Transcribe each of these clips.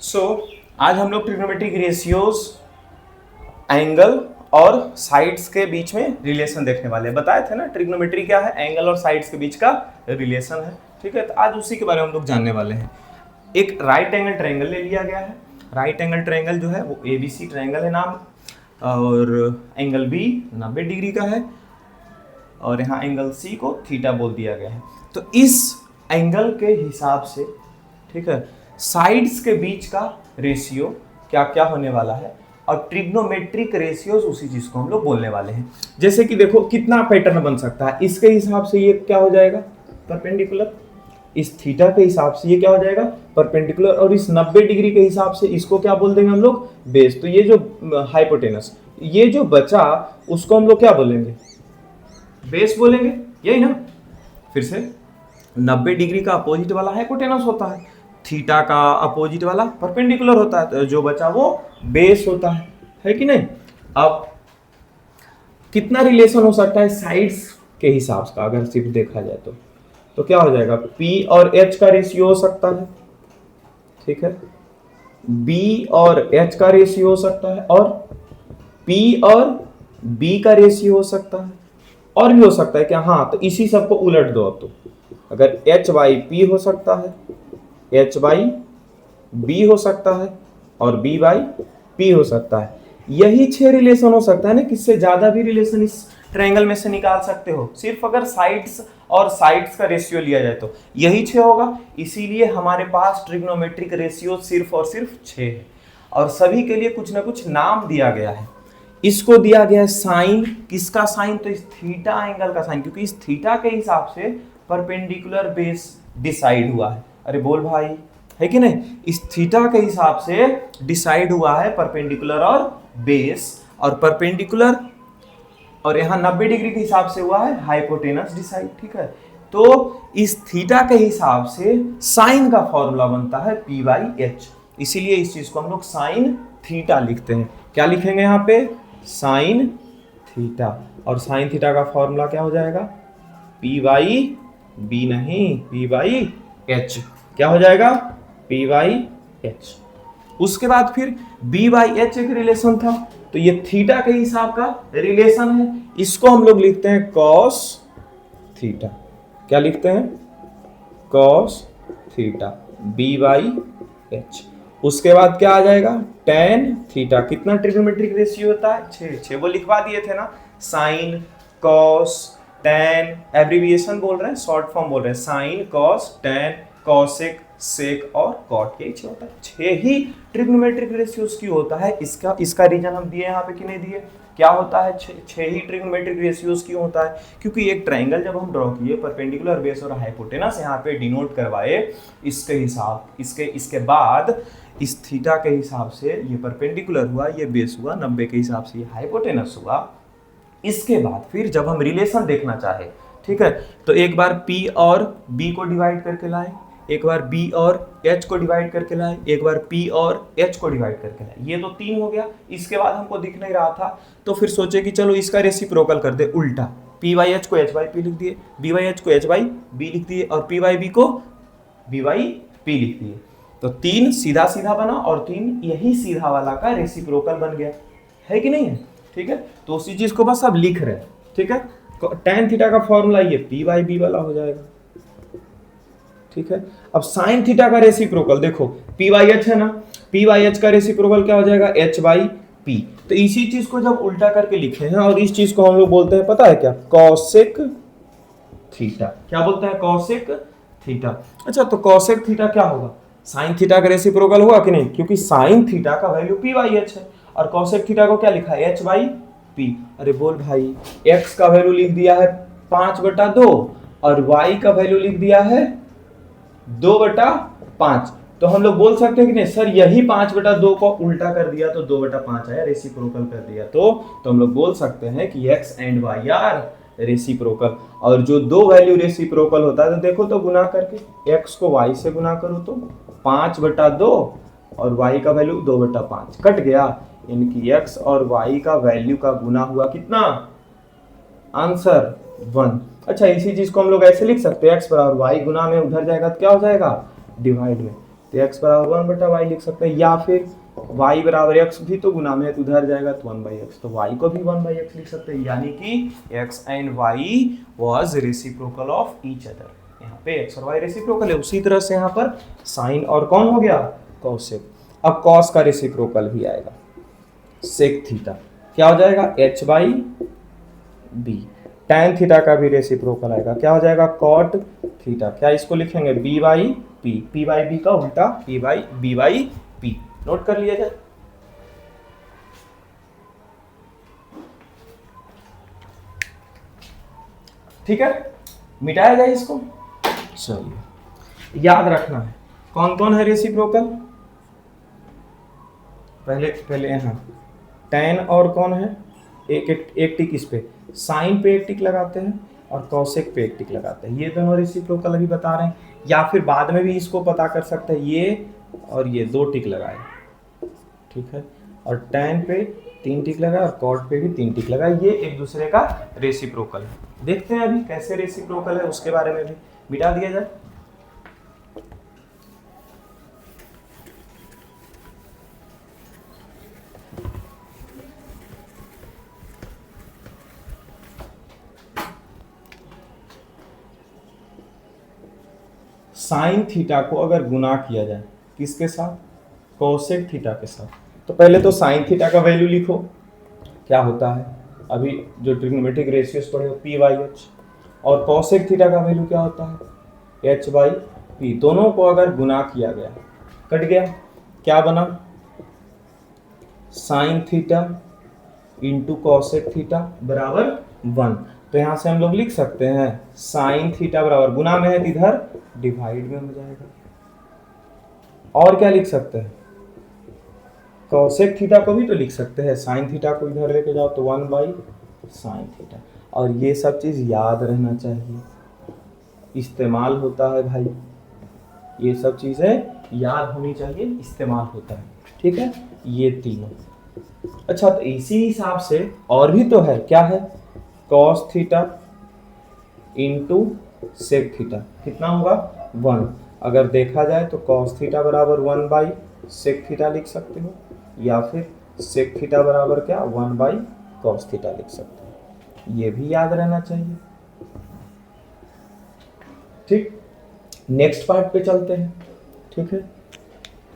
सो आज हम लोग ट्रिग्नोमेट्रिक रेशियोज, एंगल और साइड्स के बीच में रिलेशन देखने वाले हैं। बताए थे ना ट्रिग्नोमेट्री क्या है, एंगल और साइड्स के बीच का रिलेशन है। ठीक है, तो आज उसी के बारे में हम लोग जानने वाले हैं। एक राइट एंगल ट्रायंगल ले लिया गया है। राइट एंगल ट्रायंगल जो है वो ABC ट्रायंगल है नाम, और एंगल B 90 डिग्री का है, और यहाँ एंगल C को थीटा बोल दिया गया है। तो इस एंगल के हिसाब से, ठीक है, साइड्स के बीच का रेशियो क्या क्या होने वाला है, और ट्रिग्नोमेट्रिक रेशियोज उसी चीज को हम लोग बोलने वाले हैं। जैसे कि देखो कितना पैटर्न बन सकता है। इसके हिसाब से ये क्या हो जाएगा, परपेंडिकुलर। इस थीटा के हिसाब से ये क्या हो जाएगा, परपेंडिकुलर। और इस 90 डिग्री के हिसाब से इसको क्या बोल देंगे हम लोग, बेस। तो ये जो हाइपोटेनस, ये जो बचा उसको हम लोग क्या बोलेंगे, बेस बोलेंगे, यही ना। फिर से 90 डिग्री का अपोजिट वाला हाइपोटेनस होता है, थीटा का अपोजिट वाला परपेंडिकुलर होता है, तो जो बचा वो बेस होता है कि नहीं। अब कितना रिलेशन हो सकता है साइड्स के हिसाब का, अगर सिर्फ देखा जाए तो क्या हो जाएगा, P और H का रेशियो हो सकता है, ठीक है, B और H का रेशियो हो सकता है, और P और B का रेशियो हो सकता है, और भी हो सकता है क्या, हाँ। तो इसी सबको उलट दो। अब तो अगर H बाई P हो सकता है, H बाई B हो सकता है, और B बाई P हो सकता है। यही 6 रिलेशन हो सकता है ना, किससे ज्यादा भी रिलेशन इस ट्रायंगल में से निकाल सकते हो, सिर्फ अगर साइड्स और साइड्स का रेशियो लिया जाए तो यही 6 होगा। इसीलिए हमारे पास ट्रिग्नोमेट्रिक रेशियो सिर्फ और सिर्फ 6 है, और सभी के लिए कुछ ना कुछ नाम दिया गया है। इसको दिया गया है साइन, किसका साइन, तो इस थीटा एंगल का साइन, क्योंकि इस थीटा के हिसाब से परपेंडिकुलर बेस डिसाइड हुआ है। अरे बोल भाई, है कि नहीं। इस थीटा के हिसाब से डिसाइड हुआ है परपेंडिकुलर और बेस, और परपेंडिकुलर और यहाँ 90 डिग्री के हिसाब से हुआ है हाइपोटेनस डिसाइड। ठीक है, तो इस थीटा के हिसाब से साइन का फॉर्मूला बनता है P बाई H। इसीलिए इस चीज को हम लोग साइन थीटा लिखते हैं। क्या लिखेंगे यहाँ पे, साइन थीटा। और साइन थीटा का फॉर्मूला क्या हो जाएगा, P बाई B नहीं, P बाई H। क्या हो जाएगा, P बाई H। उसके बाद फिर B बाई H एक रिलेशन था, तो ये थीटा के हिसाब का रिलेशन है। इसको हम लोग लिखते हैं कॉस थीटा। क्या लिखते हैं, cos theta, B by H। उसके बाद क्या आ जाएगा, टेन थीटा। कितना ट्रिग्नोमेट्रिक रेशियो होता है, 6 वो लिखवा दिए थे ना, साइन कॉस टेन, एब्रीविएशन बोल रहे हैं, शॉर्ट फॉर्म बोल रहे हैं, sine cos tan cosec sec और कॉट, यही 6 होता है। 6 ही ट्रिग्नोमेट्रिक रेशियोज की होता है। इसका रीजन हम दिए यहाँ पे कि नहीं दिए, क्या होता है, 6 ही ट्रिग्नोमेट्रिक रेशियोज क्यों होता है, क्योंकि एक ट्रायंगल जब हम ड्रॉ किए, परपेंडिकुलर बेस और हाइपोटेनस यहाँ पे डिनोट करवाए, इसके हिसाब इसके बाद इस थीटा के हिसाब से ये परपेंडिकुलर हुआ, ये बेस हुआ, 90 के हिसाब से ये हाइपोटेनस हुआ। इसके बाद फिर जब हम रिलेशन देखना चाहे, ठीक है, तो एक बार P और B को डिवाइड करके लाए, एक बार B और H को डिवाइड करके लाए, एक बार P और H को डिवाइड करके लाए। ये तो 3 हो गया। इसके बाद हमको दिख नहीं रहा था, तो फिर सोचे कि चलो इसका रेसिप्रोकल कर दे, उल्टा। P बाई H को H बाई P लिख दिए, B बाई H को H बाई B लिख दिए, और P बाई B को B बाई P लिख दिए। तो 3 सीधा सीधा बना, और 3 यही सीधा वाला का रेसिप्रोकल बन गया, है कि नहीं है। ठीक है, तो उसी चीज को बस अब लिख रहे हैं। ठीक है, tan थीटा का फॉर्मूला ये P बाई B वाला हो जाएगा। ठीक है, अब साइन थीटा का रेसिप्रोकल देखो, P बाई H है ना, P बाई H का रेसिप्रोकल क्या हो जाएगा, H बाई P। तो इसी चीज को जब उल्टा करके लिखे हैं, और इस चीज को हम लोग बोलते हैं, पता है क्या, कॉसेक थीटा। क्या बोलते हैं, कॉसेक थीटा। अच्छा, तो कॉसेक थीटा क्या होगा, साइन थीटा का रेसिप्रोकल होगा कि नहीं, क्योंकि साइन थीटा का वैल्यू P बाई H है, और कॉसेक थीटा को क्या लिखा है, H बाई P। अरे बोल भाई, x का वैल्यू लिख दिया है 5/2, और y का वैल्यू लिख दिया है 2/5। तो हम लोग बोल सकते हैं कि नहीं सर, यही 5/2 को उल्टा कर दिया तो 2/5 आया, रेसिप्रोकल कर दिया तो हम लोग बोल सकते हैं कि x and y are reciprocal. और जो दो वैल्यू रेसिप्रोकल होता है, तो देखो तो गुना करके, x को y से गुना करो तो 5/2, और y का वैल्यू 2/5, कट गया। इनकी x और y का वैल्यू का गुना हुआ कितना, आंसर 1। अच्छा, इसी चीज को हम लोग ऐसे लिख सकते हैं, x बराबर y गुना में उधर जाएगा तो क्या हो जाएगा, डिवाइड में। तो x बराबर 1/y लिख सकते हैं, या फिर y बराबर x भी तो गुना में है तो उधर जाएगा तो 1/x, तो y को भी 1/x लिख सकते हैं, यानी कि x and y was reciprocal of each other. यहाँ पे x और y रेसिप्रोकल है। उसी तरह से यहाँ पर साइन और कौन हो गया, कॉसेक। अब कॉस का रेसिप्रोकल भी आएगा, सेक थीटा क्या हो जाएगा, h/b। टैन थीटा का भी रेसिप्रोकल आएगा, क्या हो जाएगा, कॉट थीटा। क्या इसको लिखेंगे, b/p, p/b का उल्टा b/p। नोट कर लिया जाए। ठीक है, मिटाया जाए इसको। चलिए, याद रखना है कौन कौन है रेसिप्रोकल। पहले यहाँ टैन और कौन है, एक टिक इस पे, साइन पे एक टिक लगाते हैं और कॉसेक पे एक टिक लगाते हैं। ये दोनों रेसिप्रोकल अभी बता रहे हैं, या फिर बाद में भी इसको पता कर सकते हैं, ये और ये 2 टिक लगाए, ठीक है, और टैन पे 3 टिक लगाए और कॉट पे भी 3 टिक लगाए। ये एक दूसरे का रेसिप्रोकल है। देखते हैं अभी कैसे रेसिप्रोकल है, उसके बारे में भी मिटा दिया जाए। साइन थीटा को अगर गुना किया जाए किसके साथ, कोसेक थीटा के साथ, तो पहले तो साइन थीटा का वैल्यू लिखो, क्या होता है, अभी जो ट्रिग्नोमेट्रिक रेशियोज पढ़े हो p/h, और कोसेक थीटा का वैल्यू क्या होता है, h/p। दोनों को अगर गुना किया गया, कट गया, क्या बना, sine theta into cosec theta बराबर 1। तो यहां से हम लोग लिख सकते हैं साइन थीटा बराबर, गुना में है तो इधर डिवाइड में हो जाएगा, और क्या लिख सकते हैं, कॉसेक थीटा को भी तो लिख सकते हैं, साइन थीटा को इधर लेके जाओ तो 1/sin थीटा। और ये सब चीज याद रहना चाहिए, इस्तेमाल होता है भाई, ये सब चीजें याद होनी चाहिए, इस्तेमाल होता है, ठीक है, ये तीनों। अच्छा, तो इसी हिसाब से और भी तो है, क्या है, cos theta into sec theta, कितना होगा, 1। अगर देखा जाए तो कॉस थीटा बराबर 1/सेक थीटा लिख सकते हो, या फिर सेक थीटा बराबर क्या, 1/कॉस थीटा लिख सकते हो। ये भी याद रहना चाहिए। ठीक, नेक्स्ट पार्ट पे चलते हैं। ठीक है,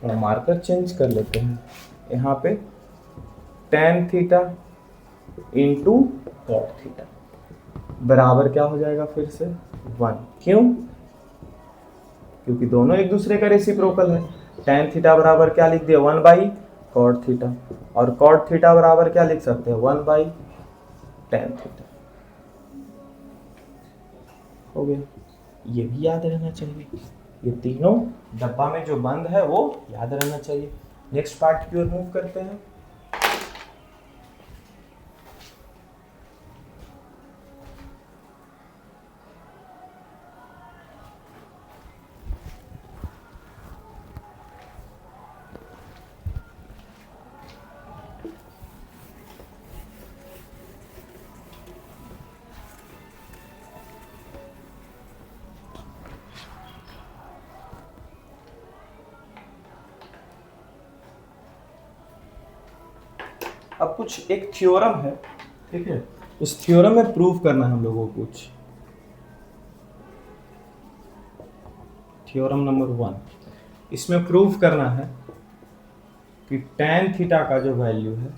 थोड़ा मार्कर चेंज कर लेते हैं। यहाँ पे tan theta into cot theta बराबर क्या हो जाएगा, फिर से 1। क्यों, क्योंकि दोनों एक दूसरे का रेसिप्रोकल है। tan थीटा बराबर क्या लिख दिया, 1/कॉट थीटा, और कॉट थीटा बराबर क्या लिख सकते हैं, 1/tan थीटा। हो गया, ये भी याद रहना चाहिए, ये तीनों डब्बा में जो बंद है वो याद रहना चाहिए। नेक्स्ट पार्ट की ओर मूव करते हैं। अब कुछ एक थ्योरम है, ठीक है, उस थ्योरम में प्रूव करना है हम लोगों को कुछ। थ्योरम नंबर 1, इसमें प्रूव करना है कि tan थीटा का जो वैल्यू है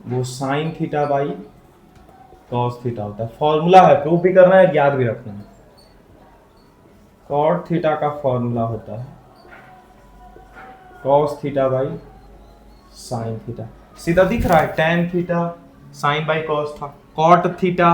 वो sin theta by cos theta होता है। फॉर्मूला है, प्रूव भी करना है, याद भी रखना है। cot थीटा का फॉर्मूला होता है cos theta by sin theta. सीधा दिख रहा है, tan theta sin by cos था, cot थीटा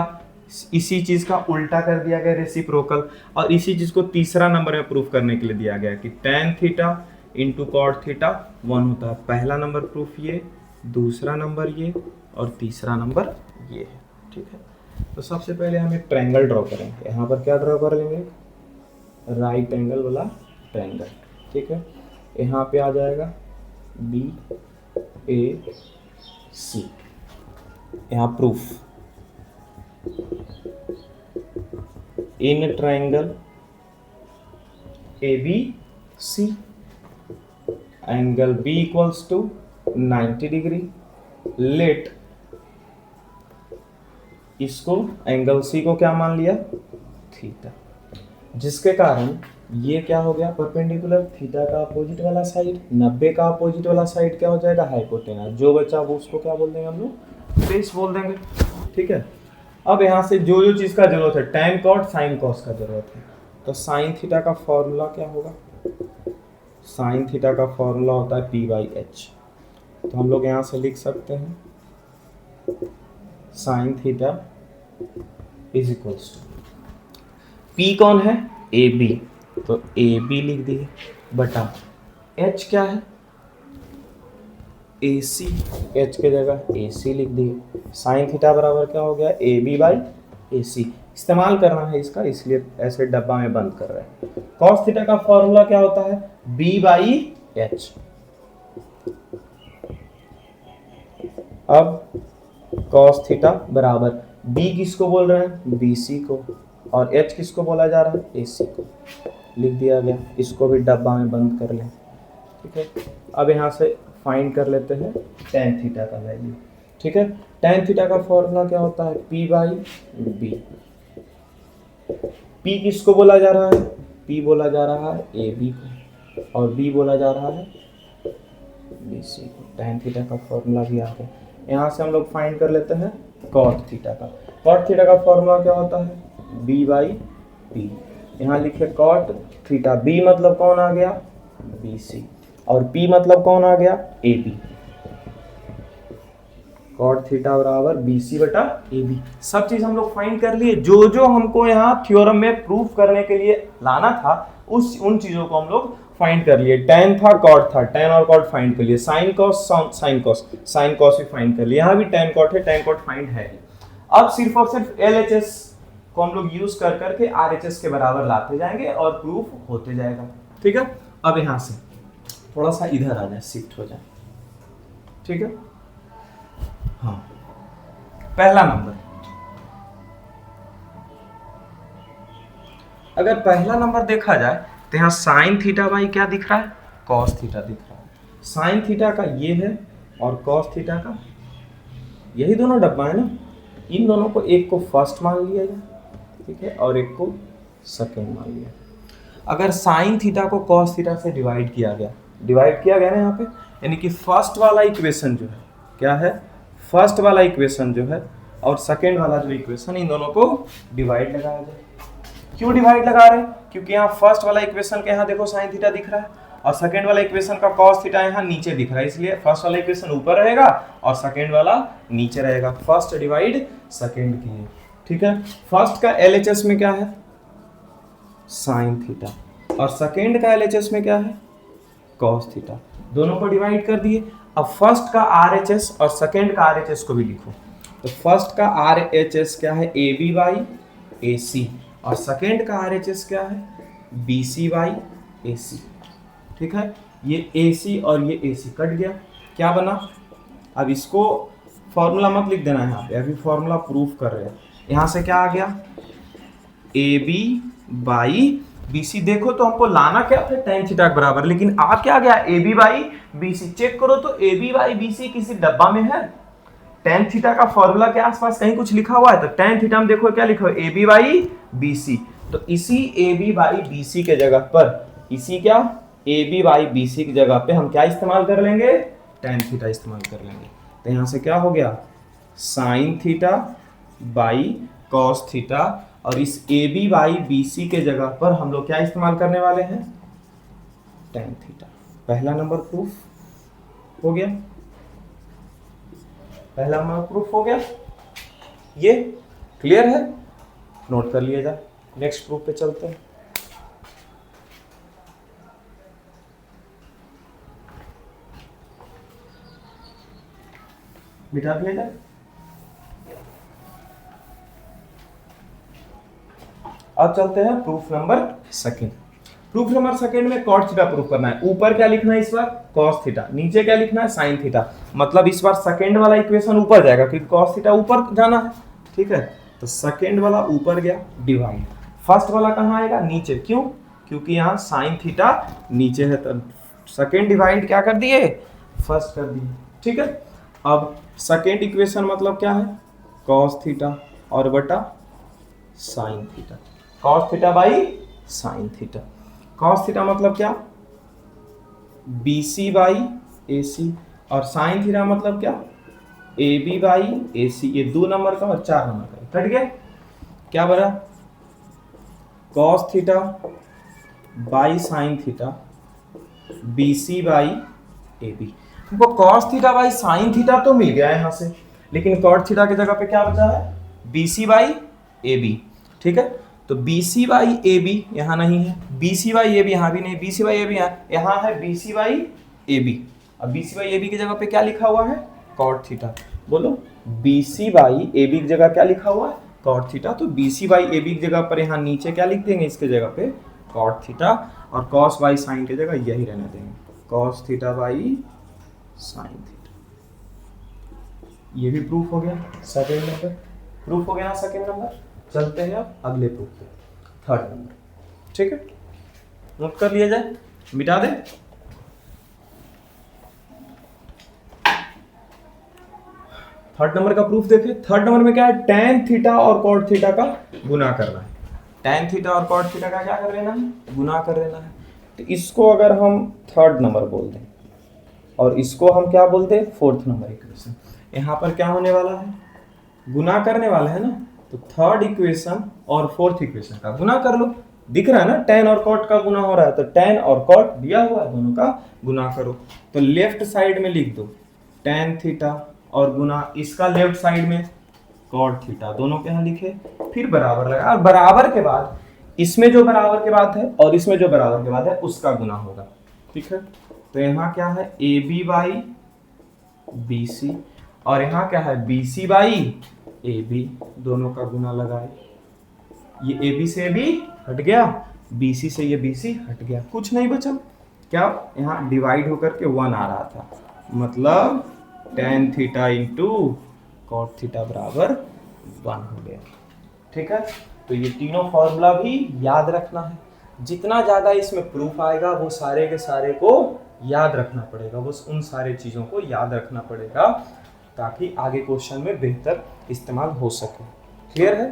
इसी चीज का उल्टा कर दिया गया रेसिप्रोकल, और इसी चीज को तीसरा नंबर में प्रूफ करने के लिए दिया गया कि tan theta into cot theta 1 होता है। पहला नंबर प्रूफ ये, दूसरा नंबर ये, और तीसरा नंबर ये है। ठीक है, तो सबसे पहले हम एक ट्रायंगल ड्रॉ करेंगे। यहाँ पर क्या ड्रॉ कर लेंगे, राइट एंगल वाला ट्रायंगल। ठीक है, यहाँ पे आ जाएगा BAC। यहाँ proof, in triangle AB C, angle B equals to 90 degree, let इसको एंगल सी को क्या मान लिया, थीटा, जिसके कारण ये क्या हो गया परपेंडिकुलर, थीटा का अपोजिट वाला साइड, 90 का अपोजिट वाला साइड क्या हो जाएगा हाइपोटेनस, जो बचा वो उसको क्या बोल देंगे हम लोग, बेस बोल देंगे। ठीक है, अब यहाँ से जो जो चीज का जरूरत है, टैन कॉट साइन कॉस का जरूरत है, तो साइन थीटा का फॉर्मूला क्या होगा, साइन थीटा का फॉर्मूला होता है पी बाई एच, तो हम लोग यहाँ से लिख सकते हैं sine theta is equals to, P कौन है, ए बी, तो ए बी लिख दिए बटा एच क्या है, ए सी, एच के जगह ए सी लिख दिए, साइन थीटा बराबर क्या हो गया, ए बी बाई ए सी, इस्तेमाल करना है इसका इसलिए ऐसे डब्बा में बंद कर रहे हैं। कॉस थीटा का फॉर्मूला क्या होता है, बी बाई एच, अब कॉस थीटा बराबर बी किसको बोल रहे हैं, बी सी को, और एच किसको बोला जा रहा है, ए सी को, लिख दिया गया, इसको भी डब्बा में बंद कर लें। ठीक है, अब यहाँ से फाइंड कर लेते हैं tan थीटा का वैल्यू। ठीक है, tan थीटा का फॉर्मूला क्या होता है, p बाई बी, p किसको बोला जा रहा है, p बोला जा रहा है ए बी को, और b बोला जा रहा है बी सी को, tan थीटा का फॉर्मूला भी आ गया। यहाँ से हम लोग फाइंड कर लेते हैं cot थीटा का, cot थीटा का फॉर्मूला क्या होता है, b बाई पी, यहाँ लिखे कॉट थीटा, बी मतलब कौन आ गया, बी सी, और पी मतलब कौन आ गया, ए बी, कॉट थीटा बराबर बी सी बटा ए बी। सब चीज हम लोग फाइंड कर लिए, जो जो हमको यहाँ थ्योरम में प्रूफ करने के लिए लाना था उन चीजों को हम लोग फाइंड कर लिए। टैन था, कॉट था, टैन और कॉट फाइंड कर लिए, sine cos sine cos, sine cos भी फाइंड कर लिए, यहाँ भी टैन कॉट है, टैन कॉट फाइंड है। अब सिर्फ और सिर्फ LHS को हम लोग यूज कर करके RHS के बराबर लाते जाएंगे और प्रूफ होते जाएगा। ठीक है, अब यहां से थोड़ा सा इधर आ जाए, शिफ्ट हो जाए। ठीक है, हाँ, पहला नंबर, अगर पहला नंबर देखा जाए तो यहाँ साइन थीटा बाई क्या दिख रहा है, कॉस थीटा दिख रहा है। साइन थीटा का ये है और कॉस थीटा का यही दोनों डब्बा है ना, इन दोनों को एक को फर्स्ट मान लिया जाए, ठीक है, और एक को सेकंड मान लिया। अगर साइन थीटा को कॉस थीटा से डिवाइड किया गया ना यहाँ पे, यानी कि फर्स्ट वाला इक्वेशन जो है क्या है, फर्स्ट वाला इक्वेशन जो है और सेकंड वाला जो इक्वेशन, इन दोनों को डिवाइड लगाया जाए। क्यों डिवाइड लगा रहे हैं, क्योंकि यहाँ फर्स्ट वाला इक्वेशन के यहाँ देखो साइन थीटा दिख रहा है और सेकंड वाला इक्वेशन का कॉस थीटा यहाँ नीचे दिख रहा है, इसलिए फर्स्ट वाला इक्वेशन ऊपर रहेगा और सेकंड वाला नीचे रहेगा। फर्स्ट डिवाइड सेकंड किए। ठीक है, फर्स्ट का LHS में क्या है, साइन थीटा, और सेकंड का LHS में क्या है, कॉस थीटा, दोनों को डिवाइड कर दिए। अब फर्स्ट का RHS और सेकंड का RHS को भी लिखो, तो फर्स्ट का RHS क्या है, AB बाई AC, और सेकंड का RHS क्या है, BC बाई AC। ठीक है, ये AC और ये AC कट गया, क्या बना, अब इसको फॉर्मूला मत लिख देना यहाँ पे, अभी फॉर्मूला प्रूफ कर रहे हैं। यहाँ से क्या आ गया, AB बाई BC, देखो तो हमको लाना क्या था, tan थीटा के बराबर, लेकिन आ क्या गया, AB बाई BC। चेक करो तो AB बाई BC किसी डब्बा में है, tan थीटा का फॉर्मूला के आसपास कहीं कुछ लिखा हुआ है, तो tan थीटा में देखो क्या लिखा है, AB बाई BC, तो इसी AB बाई BC के जगह पर, इसी क्या AB बाई BC की जगह पे हम क्या इस्तेमाल कर लेंगे, tan थीटा इस्तेमाल कर लेंगे। तो यहाँ से क्या हो गया, sine theta by cos theta, और इस AB बाई BC के जगह पर हम लोग क्या इस्तेमाल करने वाले हैं, tan थीटा। पहला नंबर प्रूफ हो गया, पहला नंबर प्रूफ हो गया, ये क्लियर है, नोट कर लिया जाए। नेक्स्ट प्रूफ पे चलते हैं। बिठा दिया जाए। अब चलते हैं proof number second. Proof number second में कॉट थीटा प्रूफ करना है। ऊपर क्या लिखना है इस बार, कॉस थीटा, नीचे क्या लिखना है, साइन थीटा। मतलब इस बार सेकंड वाला इक्वेशन ऊपर जाएगा क्योंकि कॉस थीटा ऊपर जाना है। ठीक है, तो सेकंड वाला ऊपर गया, डिवाइड। फर्स्ट वाला कहाँ आएगा, नीचे। क्यों, क्योंकि यहाँ साइन थीटा नीचे है, तो सेकेंड डिवाइड क्या कर दिए, फर्स्ट कर दिए। ठीक है, अब सेकेंड इक्वेशन मतलब क्या है, कॉस थीटा और बटा sine theta, cos theta by sine theta. Cos theta मतलब क्या, BC बाई AC, और साइन थीटा मतलब क्या, AB बाई AC। ये 2 नंबर का और 4 नंबर का कट गया, क्या बना, cos theta by sine theta BC by AB। हमको cos theta by sine theta तो मिल गया यहाँ से, लेकिन कॉट थीटा की जगह पे क्या बचा है, BC बाई AB। ठीक है, तो BC बाई AB यहाँ नहीं है, BC बाई AB यहाँ भी नहीं, BC बाई AB यहाँ है, BC बाई AB। अब BC बाई AB की जगह पे क्या लिखा हुआ है, कॉट थीटा। बोलो, BC बाई AB की जगह क्या लिखा हुआ है, कॉट थीटा। तो BC बाई AB की जगह पर यहाँ नीचे क्या लिख देंगे, इसके जगह पे कॉट थीटा, और कॉस बाई साइन की जगह यही रहने देंगे, cos theta by sine theta. ये भी प्रूफ हो गया, सेकेंड नंबर प्रूफ हो गया ना, सेकेंड नंबर। चलते हैं अब अगले प्रूफ पे, थर्ड नंबर। ठीक है, नोट कर लिया जाए, मिटा दे। थर्ड नंबर का प्रूफ देखें। थर्ड नंबर में क्या है, tan थीटा और cot थीटा का गुना करना है। tan थीटा और cot थीटा का क्या कर लेना है, गुना कर लेना है। तो इसको अगर हम थर्ड नंबर बोल दें और इसको हम क्या बोलते हैं, फोर्थ नंबर इक्वेशन। यहाँ पर क्या होने वाला है, गुना करने वाला है ना, तो थर्ड इक्वेशन और फोर्थ इक्वेशन का गुना कर लो। दिख रहा है ना, tan और cot का गुना हो रहा है, तो tan और cot दिया हुआ है, दोनों का गुना करो। तो लेफ्ट साइड में लिख दो tan थीटा और गुना इसका लेफ्ट साइड में cot थीटा, दोनों के यहाँ लिखे, फिर बराबर लगा, और बराबर के बाद इसमें जो बराबर के बाद है और इसमें जो बराबर के बाद है उसका गुना होगा। ठीक है, तो यहाँ क्या है, AB बाई BC, और यहाँ क्या है, BC बाई AB, दोनों का गुना लगाए। ये AB से AB हट गया, BC से ये BC हट गया, कुछ नहीं बचा। क्या, यहाँ डिवाइड होकर के 1 आ रहा था, मतलब tan theta into cot theta बराबर 1 हो गया। ठीक है, तो ये तीनों फॉर्मूला भी याद रखना है। जितना ज़्यादा इसमें प्रूफ आएगा वो सारे के सारे को याद रखना पड़ेगा, बस उन सारे चीज़ों को याद रखना पड़ेगा ताकि आगे क्वेश्चन में बेहतर इस्तेमाल हो सके। क्लियर है?